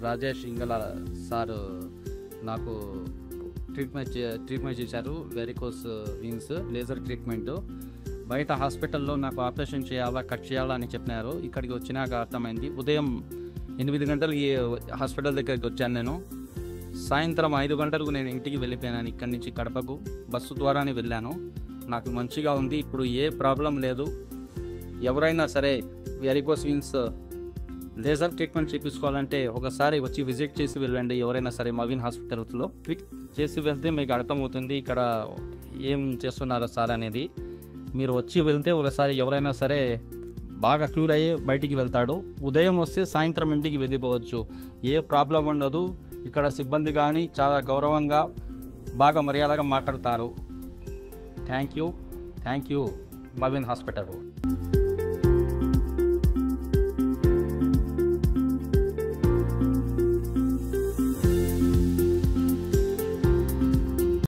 రాజేష్ ఇంగళ సార్ నాకు ట్రీట్మెంట్ చేశారు. Varicose veins laser treatment. బయట హాస్పిటల్లో నాకు ఆపరేషన్ చేయాలా, కట్ చేయాలా అని చెప్పినారు. ఇక్కడికి వచ్చినాక అర్థమైంది. ఉదయం 8 గంటలకి హాస్పిటల్ దగ్గరికి వచ్చాను నేను. సాయంత్రం 5 గంటలకు నేను ఇంటికి వెళ్ళిపోయాను. ఇక్కడి నుంచి కడపకు బస్సు ద్వారానే వెళ్ళాను. నాకు మంచిగా ఉంది. ఇప్పుడు ఏ ప్రాబ్లం లేదు. ఎవరైనా సరే వెరికోస్ వీన్స్ లేజర్ ట్రీట్మెంట్ చేయించుకోవాలంటే ఒకసారి వచ్చి విజిట్ చేసి వెళ్ళండి. ఎవరైనా సరే మవిన్ హాస్పిటల్స్లో చేసి వెళ్తే మీకు అర్థమవుతుంది ఇక్కడ ఏం చేస్తున్నారో సార్ అనేది. మీరు వచ్చి వెళ్తే ఒకసారి ఎవరైనా సరే బాగా క్యూర్ అయ్యి బయటికి వెళ్తాడు. ఉదయం వస్తే సాయంత్రం ఇంటికి వెళ్ళిపోవచ్చు. ఏ ప్రాబ్లం ఉండదు. ఇక్కడ సిబ్బంది కానీ చాలా గౌరవంగా బాగా మర్యాదగా మాట్లాడతారు. థ్యాంక్ యూ మవిన్ హాస్పిటల్.